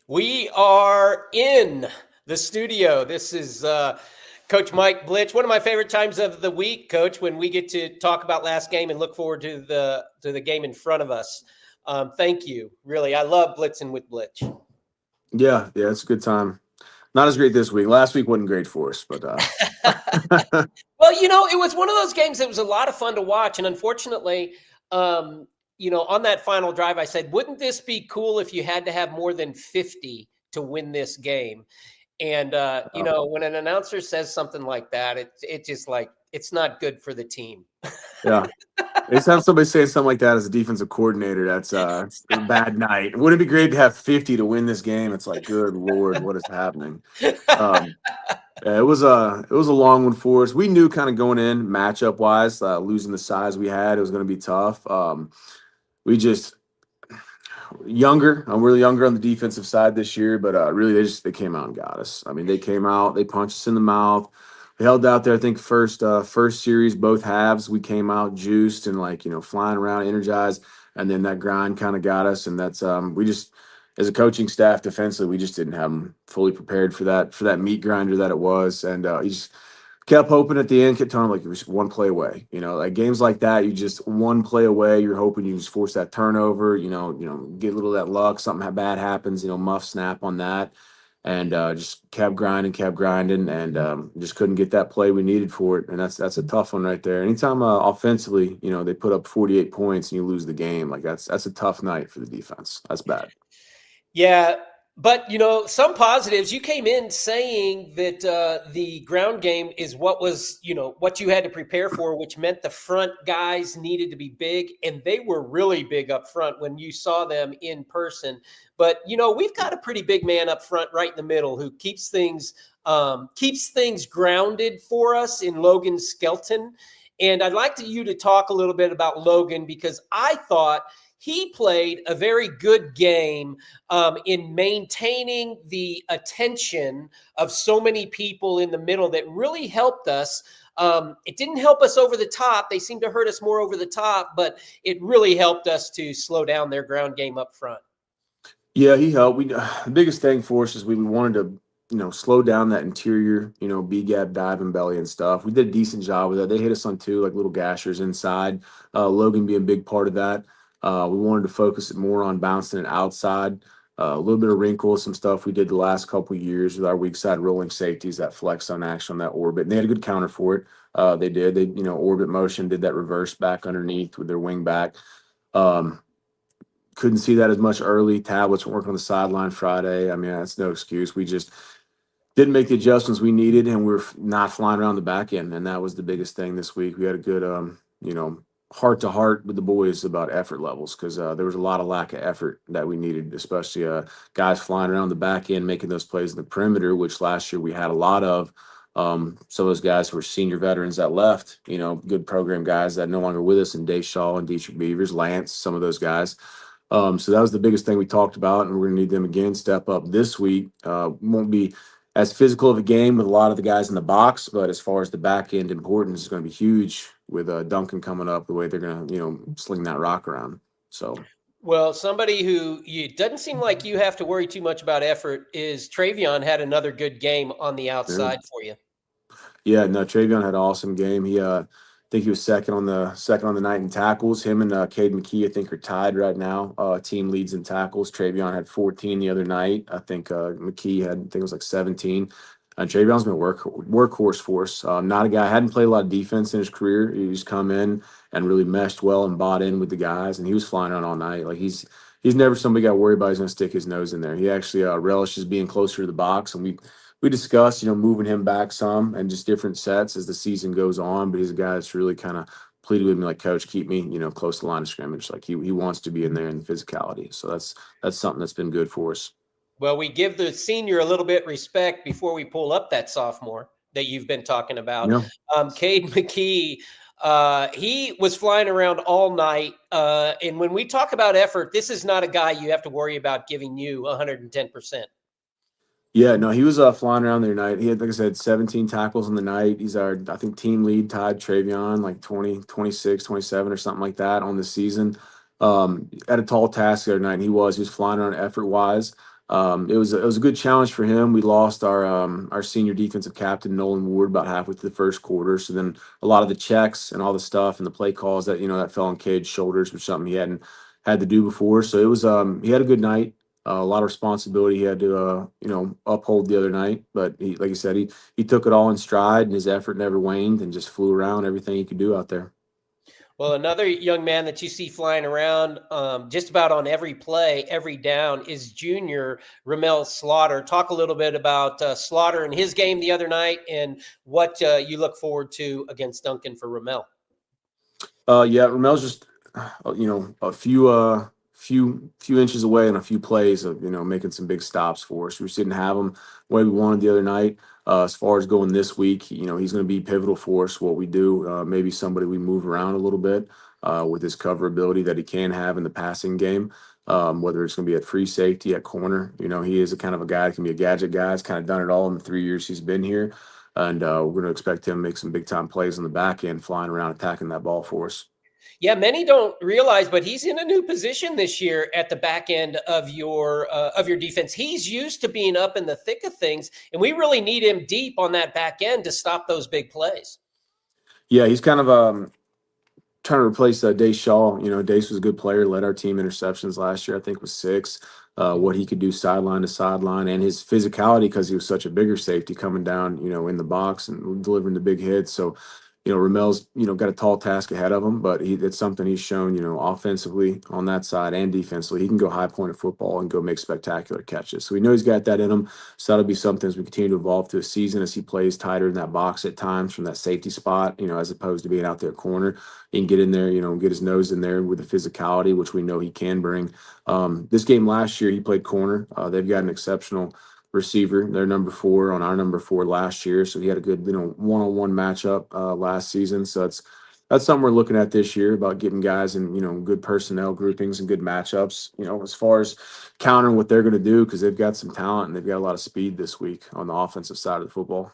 We are in the studio. This is Coach Mike Blitch. One of my favorite times of the week, Coach, when we get to talk about last game and look forward to the game in front of us. Thank you. Really, I love blitzing with Blitch. Yeah, it's a good time. Not as great this week. Last week wasn't great for us, but Well, it was one of those games that was a lot of fun to watch. And unfortunately, on that final drive, I said, wouldn't this be cool if you had to have more than 50 to win this game? And, when an announcer says something like that, it just like, it's not good for the team. yeah. Anytime somebody saying something like that as a defensive coordinator, that's it's a bad night. Wouldn't it be great to have 50 to win this game? It's like, good Lord, what is happening? Um, yeah, it was a long one for us. We knew kind of going in matchup wise, losing the size we had, it was going to be tough. We just younger. I'm really younger on the defensive side this year, but really they came out and got us. I mean, they came out, they punched us in the mouth. We held out there. I think first series, both halves, we came out juiced and flying around, energized, and then that grind kind of got us. And that's we just as a coaching staff defensively, we just didn't have them fully prepared for that meat grinder that it was, and you just kept hoping at the end, kept telling them like it was one play away. Like games like that, you just one play away. You're hoping you just force that turnover. Get a little of that luck. Something bad happens. Muff snap on that, and just kept grinding, and just couldn't get that play we needed for it. And that's a tough one right there. Anytime offensively, they put up 48 points and you lose the game, like that's a tough night for the defense. That's bad. Yeah, but some positives. You came in saying that the ground game is what was what you had to prepare for, which meant the front guys needed to be big, and they were really big up front when you saw them in person. But we've got a pretty big man up front, right in the middle, who keeps things grounded for us in Logan Skelton. And I'd like you to talk a little bit about Logan, because I thought he played a very good game in maintaining the attention of so many people in the middle that really helped us. It didn't help us over the top. They seemed to hurt us more over the top, but it really helped us to slow down their ground game up front. Yeah, he helped. The biggest thing for us is we wanted to, slow down that interior, B gap, dive and belly and stuff. We did a decent job with that. They hit us on two like little gashers inside. Logan being a big part of that. We wanted to focus it more on bouncing it outside. A little bit of wrinkle, some stuff we did the last couple of years with our weak side rolling safeties, that flex on action on that orbit. And they had a good counter for it. They did. They, orbit motion, did that reverse back underneath with their wing back. Couldn't see that as much early. Tablets weren't working on the sideline Friday. I mean, that's no excuse. We just didn't make the adjustments we needed, and we were not flying around the back end. And that was the biggest thing this week. We had a good, heart to heart with the boys about effort levels, because there was a lot of lack of effort that we needed, especially guys flying around the back end, making those plays in the perimeter, which last year we had a lot of. Some of those guys who were senior veterans that left, good program guys that no longer with us, and Dave Shaw and Dietrich Beavers, Lance, some of those guys. So that was the biggest thing we talked about, and we're going to need them again step up this week. Won't be as physical of a game with a lot of the guys in the box, but as far as the back end importance is going to be huge with Duncan coming up, the way they're going to sling that rock around. So. Well, somebody who doesn't seem like you have to worry too much about effort is Travion. Had another good game on the Yeah. outside for you. Yeah, no, Travion had an awesome game. I think he was second on the night in tackles. Him and Cade McKee, I think, are tied right now. Team leads in tackles. Travion had 14 the other night. I think McKee had, I think it was like 17. Travion's been a workhorse for us. Not a guy, hadn't played a lot of defense in his career. He's come in and really meshed well and bought in with the guys, and he was flying around all night. Like he's never somebody got to worry about he's going to stick his nose in there. He actually relishes being closer to the box, and we discussed, moving him back some and just different sets as the season goes on. But he's a guy that's really kind of pleaded with me, like, Coach, keep me, close to the line of scrimmage. Like he wants to be in there in the physicality. So that's something that's been good for us. Well, we give the senior a little bit respect before we pull up that sophomore that you've been talking about. Yeah. Cade McKee, he was flying around all night. And when we talk about effort, this is not a guy you have to worry about giving you 110%. Yeah, no, he was flying around there tonight. He had, like I said, 17 tackles in the night. He's our, I think, team lead, tied Travion, like 20, 26, 27 or something like that on the season. At a tall task the other night. He was flying around effort-wise. It was a good challenge for him. We lost our senior defensive captain Nolan Ward about halfway through the first quarter. So then a lot of the checks and all the stuff and the play calls that fell on Cade's shoulders was something he hadn't had to do before. So it was he had a good night. A lot of responsibility he had to uphold the other night. But like you said, he took it all in stride, and his effort never waned, and just flew around everything he could do out there. Well, another young man that you see flying around just about on every play, every down is junior Ramel Slaughter. Talk a little bit about Slaughter and his game the other night and what you look forward to against Duncan for Ramel. Yeah, Ramel's just a few inches away and a few plays of making some big stops for us. We just didn't have him the way we wanted the other night. As far as going this week, he's going to be pivotal for us. What we do, maybe somebody we move around a little bit with his cover ability that he can have in the passing game. Whether it's going to be at free safety, at corner, he is a kind of a guy that can be a gadget guy. He's kind of done it all in the 3 years he's been here. And we're going to expect him to make some big time plays on the back end, flying around, attacking that ball for us. Yeah, many don't realize, but he's in a new position this year at the back end of your defense. He's used to being up in the thick of things, and we really need him deep on that back end to stop those big plays. Yeah, he's kind of trying to replace Dace Shaw. Dace was a good player, led our team interceptions last year. I think was 6. What he could do sideline to sideline, and his physicality because he was such a bigger safety coming down, in the box and delivering the big hits. So, Ramel's, got a tall task ahead of him, but it's something he's shown, offensively on that side and defensively. He can go high point of football and go make spectacular catches. So we know he's got that in him. So that'll be something as we continue to evolve through a season as he plays tighter in that box at times from that safety spot, as opposed to being out there corner. He can get in there, get his nose in there with the physicality, which we know he can bring. This game last year, he played corner. They've got an exceptional receiver. They're number 4 on our number 4 last year. So he had a good, one-on-one matchup last season. So that's something we're looking at this year about getting guys in, good personnel groupings and good matchups, as far as countering what they're going to do, because they've got some talent and they've got a lot of speed this week on the offensive side of the football.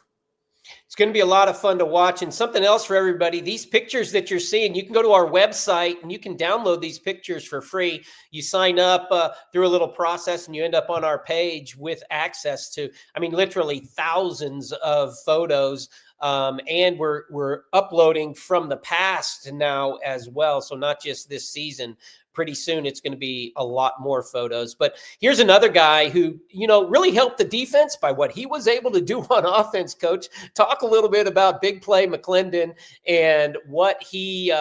It's going to be a lot of fun to watch. And something else for everybody, these pictures that you're seeing, you can go to our website and you can download these pictures for free. You sign up through a little process and you end up on our page with access to, literally thousands of photos. And we're uploading from the past now as well. So not just this season. Pretty soon it's going to be a lot more photos. But here's another guy who, really helped the defense by what he was able to do on offense, Coach. Talk a little bit about Big Play McClendon and what he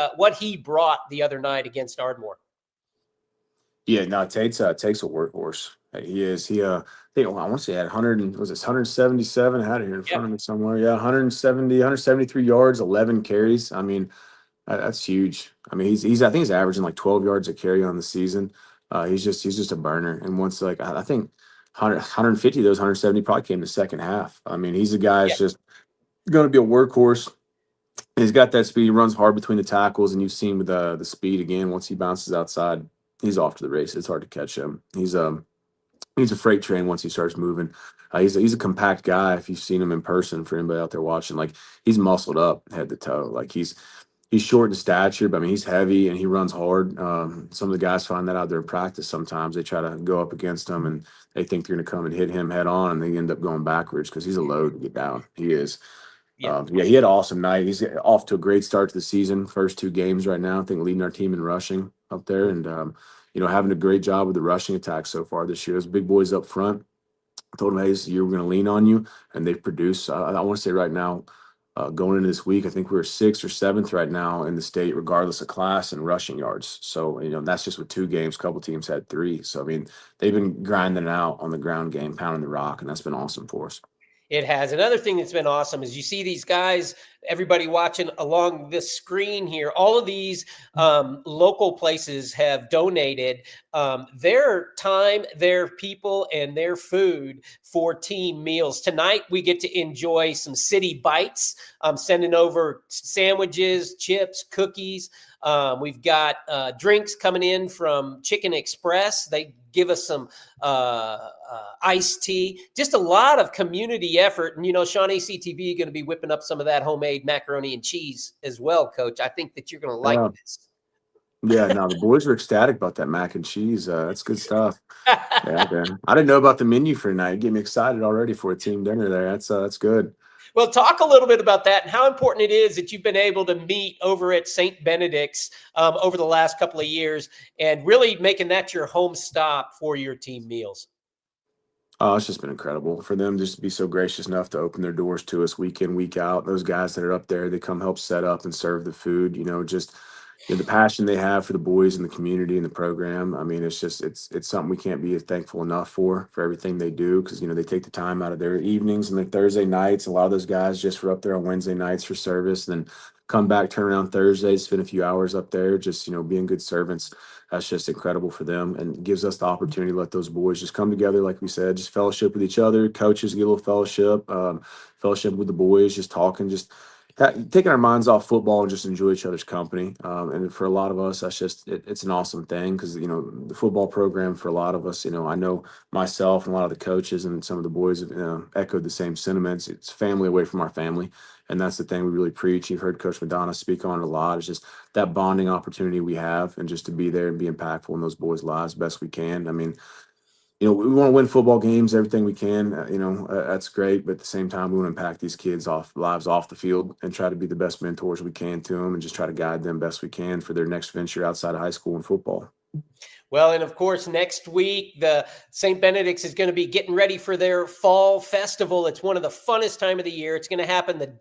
brought the other night against Ardmore. Yeah, no, Tate's a workhorse. He is. I want to say he had 177. I had it here in front of me somewhere. Yeah, 173 yards, 11 carries. That's huge. I think he's averaging like 12 yards a carry on the season. He's just a burner. And once I think 150 of those 170 probably came in the second half. He's a guy that's just going to be a workhorse. And he's got that speed. He runs hard between the tackles, and you've seen with the speed again. Once he bounces outside, he's off to the races. It's hard to catch him. He's a freight train once he starts moving. He's a compact guy. If you've seen him in person, for anybody out there watching, he's muscled up head to toe. He's short in stature, but he's heavy and he runs hard. Some of the guys find that out there in practice. Sometimes they try to go up against him and they think they're going to come and hit him head on, and they end up going backwards because he's a load to get down. He is. Yeah, he had an awesome night. He's off to a great start to the season. First 2 games right now, I think leading our team in rushing up there, and having a great job with the rushing attack so far this year. Those big boys up front. I told them, hey, this year we're going to lean on you, and they've produced. I want to say right now, going into this week, I think we're 6th or 7th right now in the state, regardless of class and rushing yards. So, that's just with 2 games. A couple teams had 3. So, they've been grinding it out on the ground game, pounding the rock, and that's been awesome for us. It has. Another thing that's been awesome is you see these guys, everybody watching along this screen here, all of these local places have donated their time, their people, and their food for team meals. Tonight, we get to enjoy some City Bites, sending over sandwiches, chips, cookies. We've got drinks coming in from Chicken Express. They give us some iced tea, just a lot of community effort. And, ShawneeCTV going to be whipping up some of that homemade macaroni and cheese as well, Coach. I think that you're going to like this. Yeah, no, the boys were ecstatic about that mac and cheese. That's good stuff. Yeah, man. I didn't know about the menu for tonight. Get me excited already for a team dinner there. That's good. Well, talk a little bit about that and how important it is that you've been able to meet over at St. Benedict's over the last couple of years and really making that your home stop for your team meals. Oh, it's just been incredible for them just to be so gracious enough to open their doors to us week in, week out. Those guys that are up there, they come help set up and serve the food. Just the passion they have for the boys and the community and the program. I mean, it's something we can't be thankful enough for everything they do because they take the time out of their evenings and their Thursday nights. A lot of those guys just were up there on Wednesday nights for service, and then come back, turn around Thursdays, spend a few hours up there, just being good servants. That's just incredible for them and gives us the opportunity to let those boys just come together, like we said, just fellowship with each other. Coaches get a little fellowship, fellowship with the boys, just talking, just taking our minds off football and just enjoy each other's company. And for a lot of us, that's just it's an awesome thing because the football program for a lot of us, I know myself and a lot of the coaches and some of the boys have echoed the same sentiments. It's family away from our family, and that's the thing we really preach. You've heard Coach Madonna speak on it a lot. It's just that bonding opportunity we have, and just to be there and be impactful in those boys' lives best we can. I mean, we want to win football games, everything we can. That's great, but at the same time, we want to impact these kids' lives off the field and try to be the best mentors we can to them, and just try to guide them best we can for their next venture outside of high school and football. Well, and of course, next week, the St. Benedict's is going to be getting ready for their fall festival. It's one of the funnest time of the year. It's going to happen the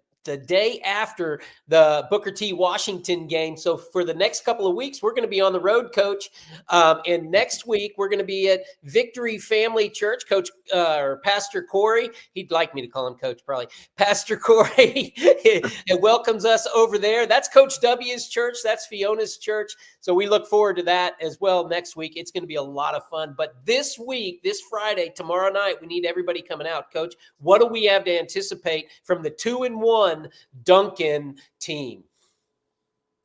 day after the Booker T. Washington game. So for the next couple of weeks, we're going to be on the road, Coach. And next week, we're going to be at Victory Family Church. Coach or Pastor Corey, he'd like me to call him Coach probably. Pastor Corey it welcomes us over there. That's Coach W's church. That's Fiona's church. So we look forward to that as well next week. It's going to be a lot of fun. But this week, this Friday, tomorrow night, we need everybody coming out. Coach, what do we have to anticipate from the 2-1 Duncan team?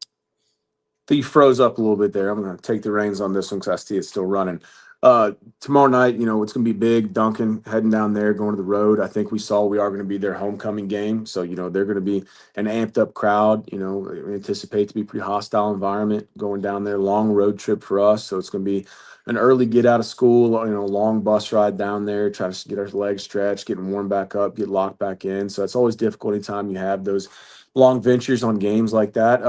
I think you froze up a little bit there. I'm going to take the reins on this one because I see it's still running. Tomorrow night, it's going to be big. Duncan heading down there, going to the road. I think we are going to be their homecoming game. So, they're going to be an amped up crowd. We anticipate to be pretty hostile environment going down there. Long road trip for us. So it's going to be an early get out of school, long bus ride down there, try to get our legs stretched, getting warmed back up, get locked back in. So it's always difficult anytime you have those long ventures on games like that.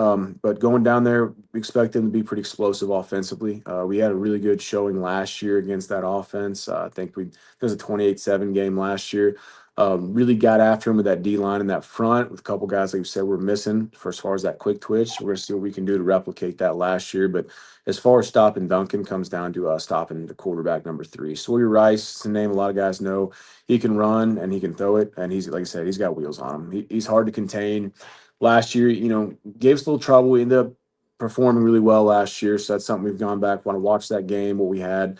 But going down there, we expect them to be pretty explosive offensively. We had a really good showing last year against that offense. I think there was a 28-7 game last year. Really got after him with that D-line in that front with a couple guys, like you said, we're missing for as far as that quick twitch. We're going to see what we can do to replicate that last year. But as far as stopping Duncan, comes down to stopping the quarterback number 3. Sawyer Rice, it's a name a lot of guys know. He can run and he can throw it. And he's, like I said, he's got wheels on him. He's hard to contain. Last year, gave us a little trouble. We ended up performing really well last year. So that's something we've gone back, want to watch that game, what we had,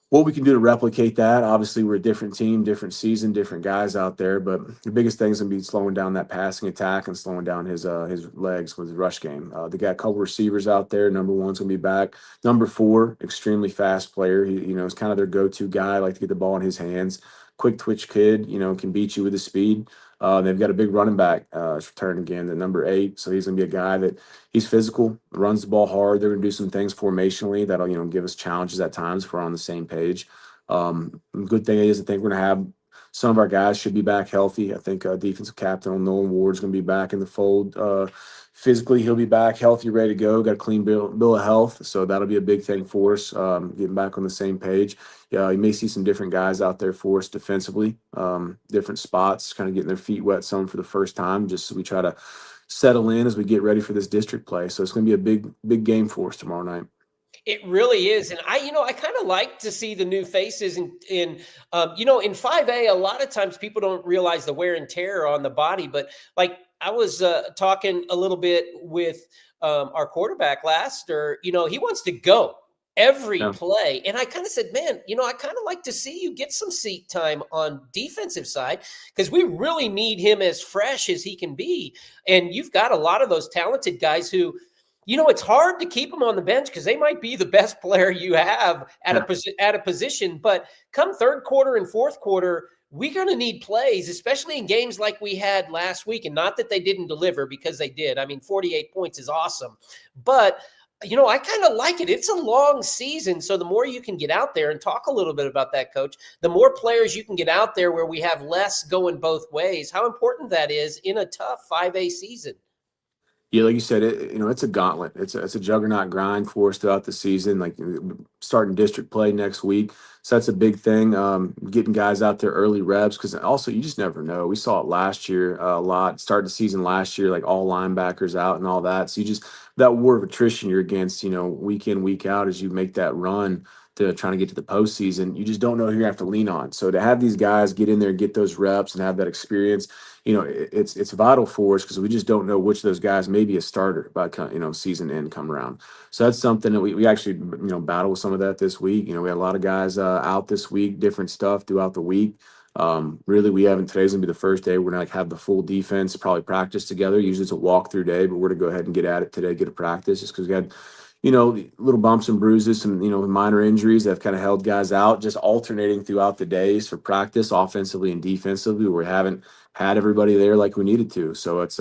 what we can do to replicate that. Obviously, we're a different team, different season, different guys out there. But the biggest thing is going to be slowing down that passing attack and slowing down his legs with his rush game. They got a couple receivers out there. Number 1's going to be back. Number 4, extremely fast player. He, is kind of their go-to guy. Like to get the ball in his hands. Quick twitch kid. Can beat you with his speed. They've got a big running back return again, the number 8. So he's going to be a guy that he's physical, runs the ball hard. They're going to do some things formationally that'll, give us challenges at times if we're on the same page. Good thing is I think we're going to have some of our guys should be back healthy. I think defensive captain Nolan Ward's going to be back in the fold. Physically, he'll be back healthy, ready to go. Got a clean bill of health. So that'll be a big thing for us, getting back on the same page. Yeah, you may see some different guys out there for us defensively, different spots, kind of getting their feet wet some for the first time, just so we try to settle in as we get ready for this district play. So it's going to be a big game for us tomorrow night. It really is. And I kind of like to see the new faces in 5A, a lot of times people don't realize the wear and tear on the body, but like I was talking a little bit with our quarterback last, he wants to go every play. And I kind of said, man, I kind of like to see you get some seat time on defensive side because we really need him as fresh as he can be. And you've got a lot of those talented guys who, it's hard to keep them on the bench because they might be the best player you have at a position. But come third quarter and fourth quarter, we're going to need plays, especially in games like we had last week. And not that they didn't deliver, because they did. I mean, 48 points is awesome. But I kind of like it. It's a long season. So the more you can get out there and talk a little bit about that, Coach, the more players you can get out there where we have less going both ways, how important that is in a tough 5A season. Yeah, like you said, it's a gauntlet. It's a juggernaut grind for us throughout the season. Like starting district play next week, so that's a big thing. Getting guys out there early reps because also you just never know. We saw it last year a lot. Started the season last year, like all linebackers out and all that. So you just that war of attrition you're against, week in week out as you make that run to trying to get to the postseason. You just don't know who you have to lean on. So to have these guys get in there, get those reps, and have that experience it's vital for us because we just don't know which of those guys may be a starter by season end come around. So that's something that we actually battle with some of that this week. We had a lot of guys out this week, different stuff throughout the week. Really, we haven't. Today's gonna be the first day we're gonna have the full defense probably practice together. Usually it's a walkthrough day, but we're gonna go ahead and get at it today, get a practice, just because we had little bumps and bruises, some, minor injuries that have kind of held guys out, just alternating throughout the days for practice, offensively and defensively. We haven't had everybody there like we needed to. So it's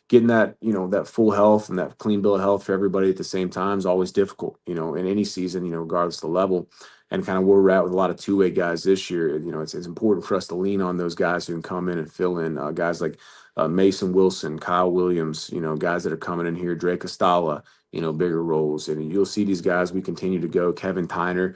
getting that, that full health and that clean bill of health for everybody at the same time is always difficult, in any season, regardless of the level. And kind of where we're at with a lot of two-way guys this year, it's important for us to lean on those guys who can come in and fill in, guys like Mason Wilson, Kyle Williams, guys that are coming in here, Drake Estala, bigger roles. And you'll see these guys, we continue to go, Kevin Tyner,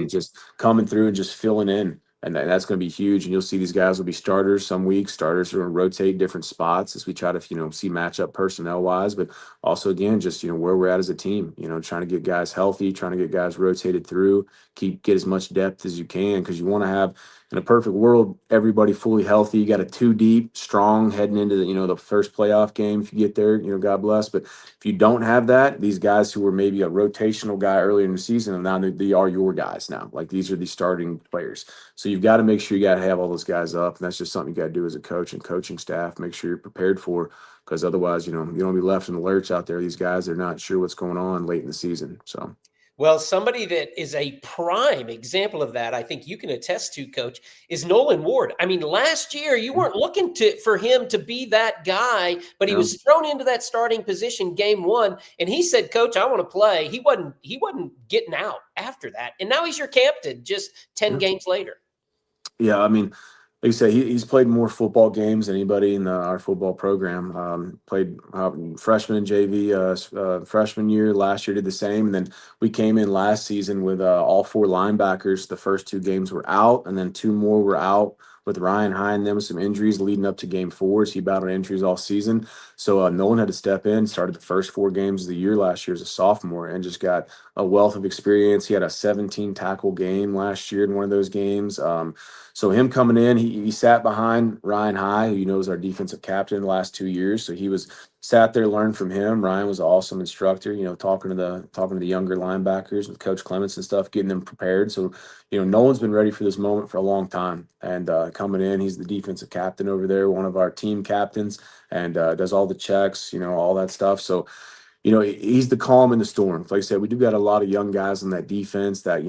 just coming through and just filling in. And that's going to be huge. And you'll see these guys will be starters some weeks. Starters are going to rotate different spots as we try to, see matchup personnel wise, but also again, just, where we're at as a team, trying to get guys healthy, trying to get guys rotated through, get as much depth as you can. Cause you want to have, in a perfect world, everybody fully healthy. You got a 2 deep, strong heading into the first playoff game. If you get there, God bless. But if you don't have that, these guys who were maybe a rotational guy earlier in the season, and now they are your guys now. Like these are the starting players. So you've got to make sure you got to have all those guys up. And that's just something you got to do as a coach and coaching staff. Make sure you're prepared for, because otherwise, you don't be left in the lurch out there. These guys are not sure what's going on late in the season. So. Well, somebody that is a prime example of that, I think you can attest to, Coach, is Nolan Ward. I mean, last year you weren't looking for him to be that guy, but he was thrown into that starting position game 1, and he said, "Coach, I want to play." He wasn't getting out after that, and now he's your captain just 10 games later. Yeah, I mean, like you say, he's played more football games than anybody in our football program. Played freshman and JV freshman year. Last year did the same. And then we came in last season with all 4 linebackers. The first 2 games were out, and then 2 more were out with Ryan High and them with some injuries leading up to game 4. So he battled injuries all season. So Nolan had to step in, started the first 4 games of the year last year as a sophomore, and just got a wealth of experience. He had a 17 tackle game last year in one of those games. So him coming in, he sat behind Ryan High, who knows our defensive captain the last 2 years. So he was sat there, learned from him. Ryan was an awesome instructor, talking to the younger linebackers with Coach Clements and stuff, getting them prepared. So, Nolan's been ready for this moment for a long time. And coming in, he's the defensive captain over there, one of our team captains, and does all the checks, all that stuff. So, he's the calm in the storm. Like I said, we do got a lot of young guys on that defense that,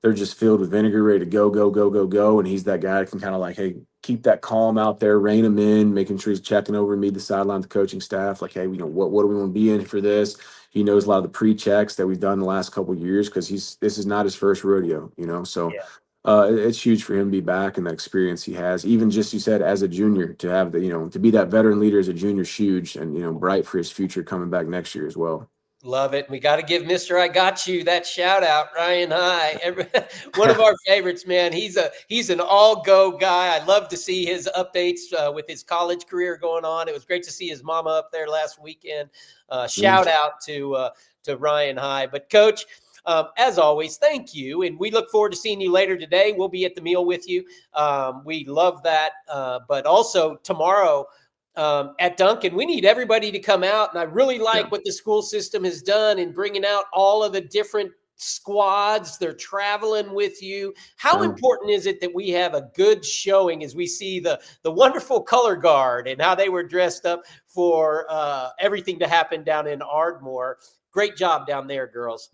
they're just filled with vinegar, ready to go, go, go, go, go. And he's that guy that can kind of like, hey, keep that calm out there, rein him in, making sure he's checking over me, the sideline, the coaching staff. Like, hey, what do we want to be in for this? He knows a lot of the pre-checks that we've done the last couple of years because this is not his first rodeo, So it's huge for him to be back and that experience he has. Even just, you said, as a junior, to have to be that veteran leader as a junior is huge and, bright for his future coming back next year as well. Love it. We got to give Mr. I Got You that shout out, Ryan High. One of our favorites, man. He's an all-go guy. I love to see his updates with his college career going on. It was great to see his mama up there last weekend. Shout out to Ryan High. But Coach, as always, thank you. And we look forward to seeing you later today. We'll be at the meal with you. We love that. But also tomorrow, at Duncan, we need everybody to come out. And I really like what the school system has done in bringing out all of the different squads. They're traveling with you. How important is it that we have a good showing as we see the wonderful color guard and how they were dressed up for everything to happen down in Ardmore? Great job down there, girls.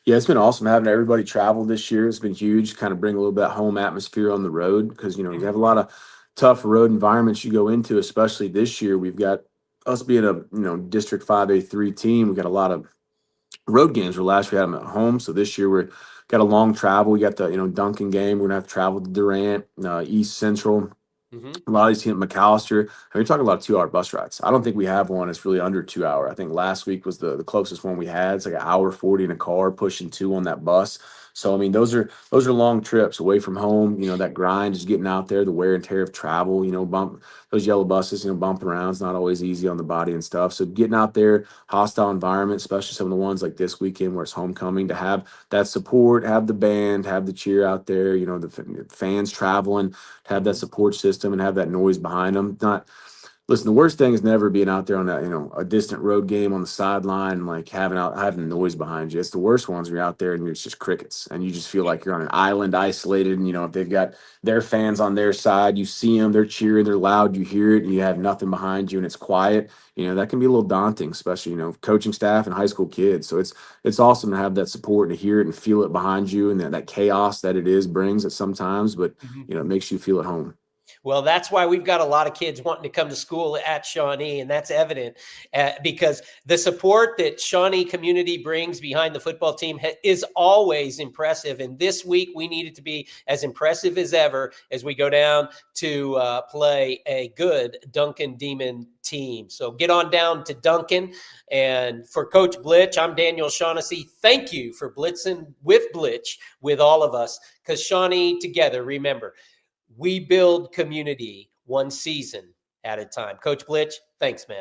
Yeah, it's been awesome having everybody travel this year. It's been huge, kind of bring a little bit of home atmosphere on the road because, you have a lot of tough road environments you go into, especially this year. We've got us being a District 5A3 team, we got a lot of road games. Where last year we had them at home, so this year we're got a long travel. We got the Duncan game. We're gonna have to travel to Durant, East Central. Mhm. A lot of these teams, McAllister. I mean, you're talking about 2 hour bus rides. I don't think we have one that's really under 2 hour. I think last week was the closest one we had. It's like an hour 40 in a car, pushing 2 on that bus. So I mean, those are long trips away from home. That grind, just getting out there, the wear and tear of travel. Bump those yellow buses. Bumping around is not always easy on the body and stuff. So getting out there, hostile environment, especially some of the ones like this weekend where it's homecoming, to have that support, have the band, have the cheer out there. The fans traveling, have that Mhm. support system and have that noise behind them. Not Listen, the worst thing is never being out there on a distant road game on the sideline and like having noise behind you. It's the worst ones when you're out there and it's just crickets and you just feel like you're on an island isolated. And if they've got their fans on their side, you see them, they're cheering, they're loud, you hear it, and you have nothing behind you and it's quiet. That can be a little daunting, especially coaching staff and high school kids. So it's awesome to have that support and to hear it and feel it behind you, and that chaos that it is brings it sometimes, but Mhm. it makes you feel at home. Well, that's why we've got a lot of kids wanting to come to school at Shawnee, and that's evident because the support that Shawnee community brings behind the football team is always impressive. And this week, we need it to be as impressive as ever as we go down to play a good Duncan Demon team. So get on down to Duncan. And for Coach Blitch, I'm Daniel Shaughnessy. Thank you for blitzing with Blitch with all of us, because Shawnee together, remember, we build community one season at a time. Coach Blitch, thanks, man.